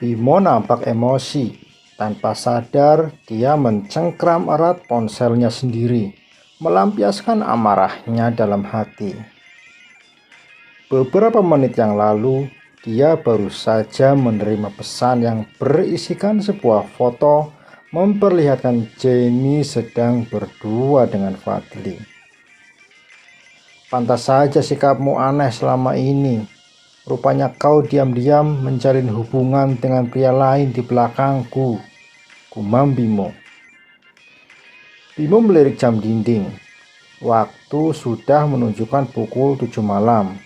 Bimo nampak emosi. Tanpa sadar, dia mencengkram erat ponselnya sendiri, melampiaskan amarahnya dalam hati. Beberapa menit yang lalu, dia baru saja menerima pesan yang berisikan sebuah foto memperlihatkan Jenny sedang berdua dengan Fadli. Pantas saja sikapmu aneh selama ini. Rupanya kau diam-diam menjalin hubungan dengan pria lain di belakangku, gumam Bimo. Bimo melirik jam dinding. Waktu sudah menunjukkan pukul 7 malam,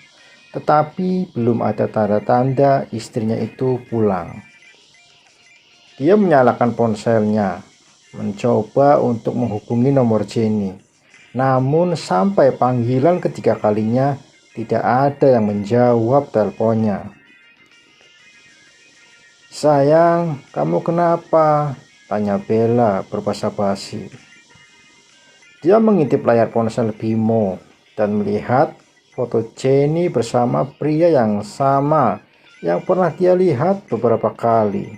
tetapi belum ada tanda-tanda istrinya itu pulang. Dia menyalakan ponselnya, mencoba untuk menghubungi nomor Jenny. Namun sampai panggilan ketiga kalinya, tidak ada yang menjawab teleponnya. "Sayang, kamu kenapa?" tanya Bella berbahasa basi. Dia mengintip layar ponsel Bimo dan melihat foto Jenny bersama pria yang sama yang pernah dia lihat beberapa kali.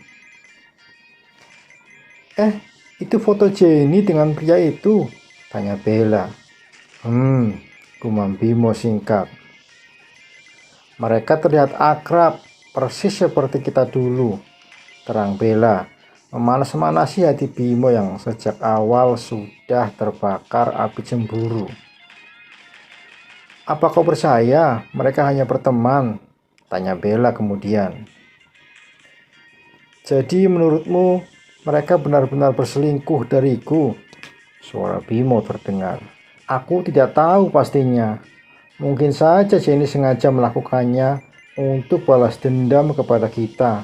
Itu foto Jenny dengan pria itu?" tanya Bella. Gumam Bimo singkat. "Mereka terlihat akrab, persis seperti kita dulu," terang Bella, memanas-manasi hati Bimo yang sejak awal sudah terbakar api cemburu. "Apa kau percaya mereka hanya berteman?" tanya Bella kemudian. "Jadi menurutmu mereka benar-benar berselingkuh dariku?" Suara Bimo terdengar. "Aku tidak tahu pastinya. Mungkin saja Jenny sengaja melakukannya untuk balas dendam kepada kita,"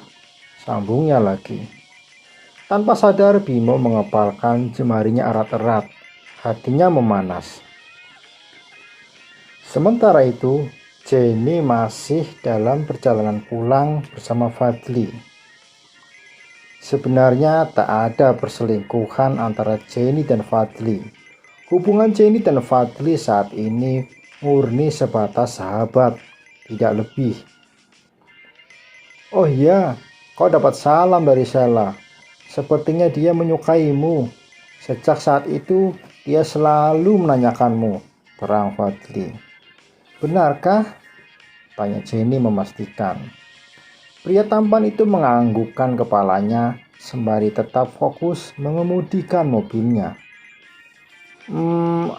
sambungnya lagi. Tanpa sadar Bimo mengepalkan jemarinya erat-erat. Hatinya memanas. Sementara itu, Jenny masih dalam perjalanan pulang bersama Fadli. Sebenarnya tak ada perselingkuhan antara Jenny dan Fadli. Hubungan Jenny dan Fadli saat ini murni sebatas sahabat, tidak lebih. "Oh iya, kau dapat salam dari Sheila. Sepertinya dia menyukaimu. Sejak saat itu dia selalu menanyakanmu," terang Fadli. "Benarkah?" tanya Jenny memastikan. Pria tampan itu menganggukkan kepalanya sembari tetap fokus mengemudikan mobilnya.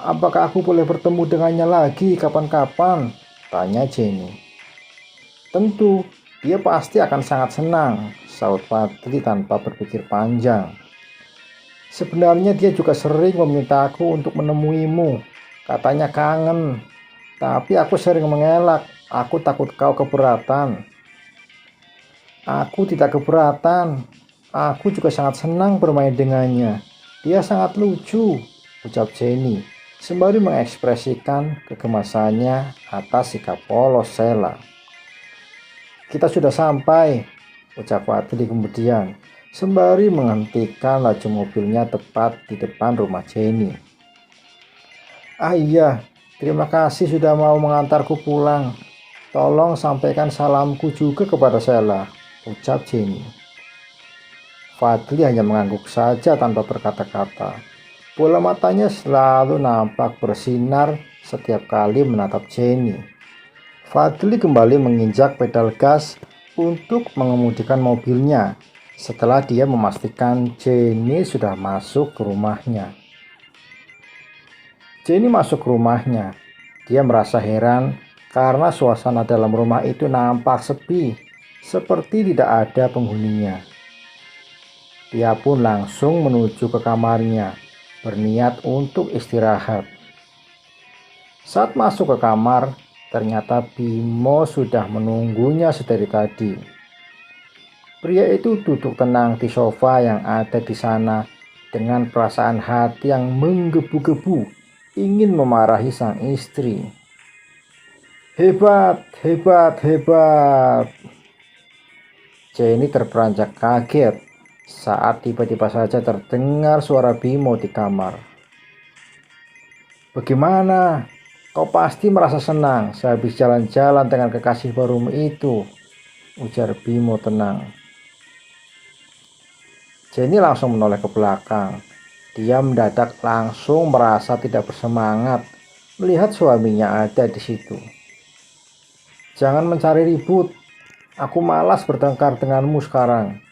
Apakah aku boleh bertemu dengannya lagi kapan-kapan?" tanya Jenny. "Tentu, dia pasti akan sangat senang," saut Fadli tanpa berpikir panjang. "Sebenarnya dia juga sering meminta aku untuk menemuimu. Katanya kangen. Tapi aku sering mengelak. Aku takut kau keberatan." "Aku tidak keberatan. Aku juga sangat senang bermain dengannya. Dia sangat lucu," ucap Jenny, sembari mengekspresikan kegemasannya atas sikap polos Sheila. "Kita sudah sampai," ucap Fadli kemudian, sembari menghentikan laju mobilnya tepat di depan rumah Jenny. "Iya, terima kasih sudah mau mengantarku pulang. Tolong sampaikan salamku juga kepada Sheila," ucap Jenny. Fadli hanya mengangguk saja tanpa berkata-kata. Bola matanya selalu nampak bersinar setiap kali menatap Jenny. Fadli kembali menginjak pedal gas untuk mengemudikan mobilnya setelah dia memastikan Jenny sudah masuk ke rumahnya. Jenny masuk ke rumahnya. Dia merasa heran karena suasana dalam rumah itu nampak sepi, seperti tidak ada penghuninya. Dia pun langsung menuju ke kamarnya, berniat untuk istirahat. Saat masuk ke kamar, ternyata Bimo sudah menunggunya sedari tadi. Pria itu duduk tenang di sofa yang ada di sana dengan perasaan hati yang menggebu-gebu, ingin memarahi sang istri. "Hebat, hebat, hebat!" Jenny terperanjak kaget saat tiba-tiba saja terdengar suara Bimo di kamar. "Bagaimana? Kau pasti merasa senang sehabis jalan-jalan dengan kekasih barumu itu," ujar Bimo tenang. Jenny langsung menoleh ke belakang. Dia mendadak langsung merasa tidak bersemangat melihat suaminya ada di situ. "Jangan mencari ribut, aku malas bertengkar denganmu sekarang,"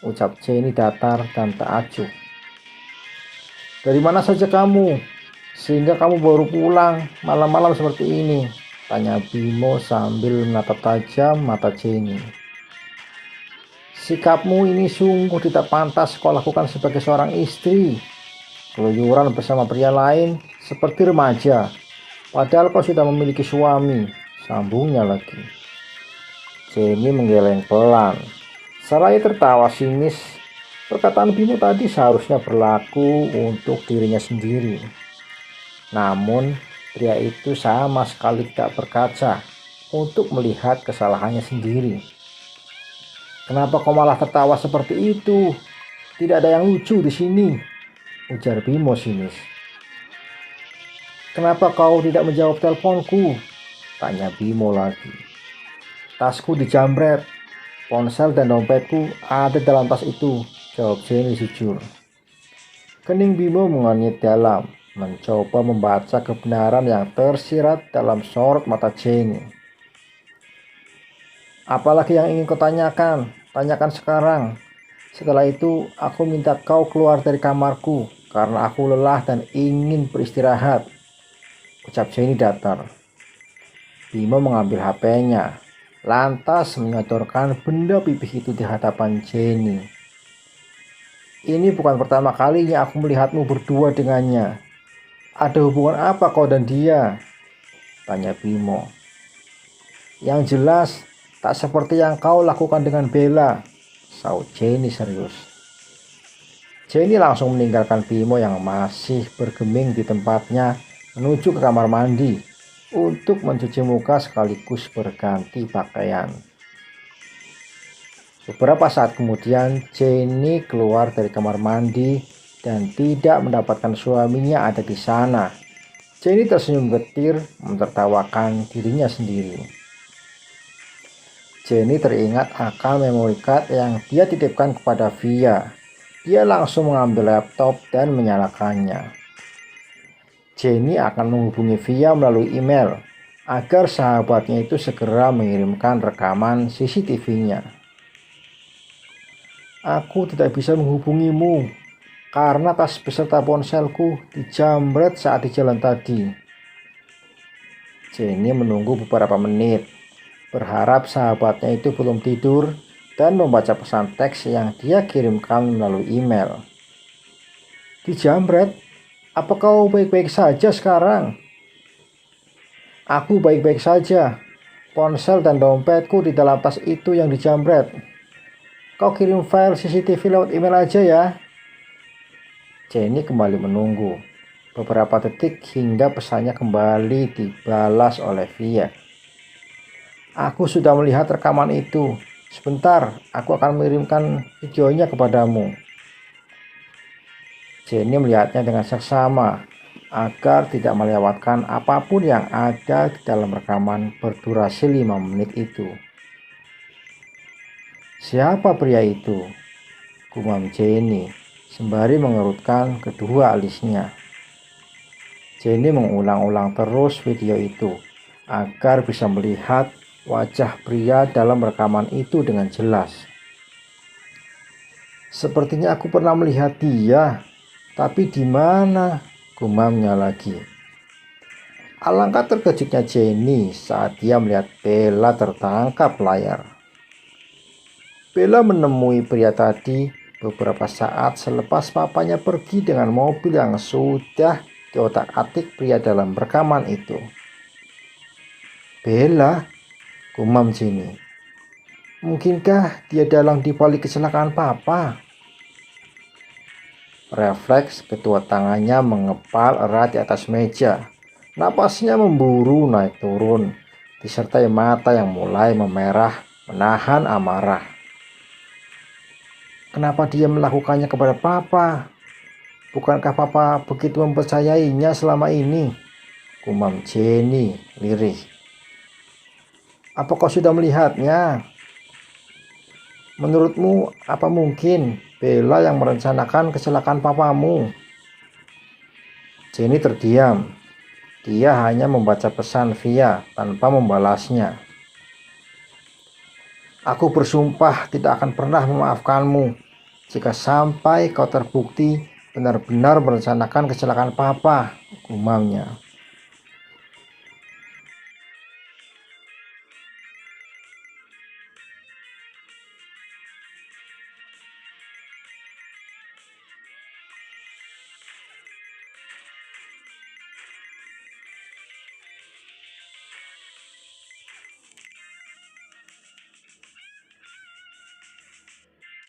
ucap Jenny datar dan tak acuh. "Dari mana saja kamu? Sehingga kamu baru pulang malam-malam seperti ini?" tanya Bimo sambil menatap tajam mata Jenny. "Sikapmu ini sungguh tidak pantas kau lakukan sebagai seorang istri. Keluyuran bersama pria lain seperti remaja, padahal kau sudah memiliki suami," sambungnya lagi. Jenny menggeleng pelan, seraya tertawa sinis. Perkataan Bimo tadi seharusnya berlaku untuk dirinya sendiri. Namun, pria itu sama sekali tidak berkaca untuk melihat kesalahannya sendiri. "Kenapa kau malah tertawa seperti itu? Tidak ada yang lucu di sini," ujar Bimo sinis. "Kenapa kau tidak menjawab teleponku?" tanya Bimo lagi. "Tasku dijamret, ponsel dan dompetku ada dalam tas itu," jawab Jenny jujur. Kening Bimo mengernyit dalam, mencoba membaca kebenaran yang tersirat dalam sorot mata Jenny. "Apalagi yang ingin kau tanyakan? Tanyakan sekarang. Setelah itu aku minta kau keluar dari kamarku karena aku lelah dan ingin beristirahat," ucap Jenny datar. Bimo mengambil HP-nya, lantas menyodorkan benda pipih itu di hadapan Jenny. "Ini bukan pertama kalinya aku melihatmu berdua dengannya. Ada hubungan apa kau dan dia?" tanya Bimo. "Yang jelas tak seperti yang kau lakukan dengan Bella," saut Jenny serius. Jenny langsung meninggalkan Bimo yang masih bergeming di tempatnya menuju ke kamar mandi untuk mencuci muka sekaligus berganti pakaian. Beberapa saat kemudian Jenny keluar dari kamar mandi dan tidak mendapatkan suaminya ada di sana. Jenny tersenyum getir mentertawakan dirinya sendiri. Jenny teringat akan memory card yang dia titipkan kepada Via. Dia langsung mengambil laptop dan menyalakannya. Jenny akan menghubungi Via melalui email agar sahabatnya itu segera mengirimkan rekaman CCTV-nya. "Aku tidak bisa menghubungimu karena tas beserta ponselku dijamret saat di jalan tadi." Jenny menunggu beberapa menit, berharap sahabatnya itu belum tidur dan membaca pesan teks yang dia kirimkan melalui email. "Dijamret? Apa kau baik-baik saja sekarang?" "Aku baik-baik saja. Ponsel dan dompetku di dalam tas itu yang dijamret. Kau kirim file CCTV lewat email aja ya." Jenny kembali menunggu beberapa detik hingga pesannya kembali dibalas oleh Via. "Aku sudah melihat rekaman itu. Sebentar, aku akan mengirimkan videonya kepadamu." Jenny melihatnya dengan seksama agar tidak melewatkan apapun yang ada di dalam rekaman berdurasi 5 menit itu. "Siapa pria itu?" gumam Jenny sembari mengerutkan kedua alisnya. Jenny mengulang-ulang terus video itu agar bisa melihat wajah pria dalam rekaman itu dengan jelas. "Sepertinya aku pernah melihat dia, tapi di mana?" gumamnya lagi. Alangkah terkejutnya Jenny saat dia melihat Bella tertangkap layar. Bella menemui pria tadi beberapa saat selepas papanya pergi dengan mobil yang sudah diotak-atik pria dalam rekaman itu. "Bella?" gumam Jenny. "Mungkinkah dia dalang di balik kecelakaan papa?" Refleks kedua tangannya mengepal erat di atas meja. Napasnya memburu naik turun, disertai mata yang mulai memerah menahan amarah. "Kenapa dia melakukannya kepada papa? Bukankah papa begitu mempercayainya selama ini?" gumam Jenny lirih. "Apa kau sudah melihatnya? Menurutmu apa mungkin Bella yang merencanakan kecelakaan papamu. Jenny terdiam. Dia hanya membaca pesan via tanpa membalasnya. Aku bersumpah tidak akan pernah memaafkanmu jika sampai kau terbukti benar-benar merencanakan kecelakaan papa, gumamnya.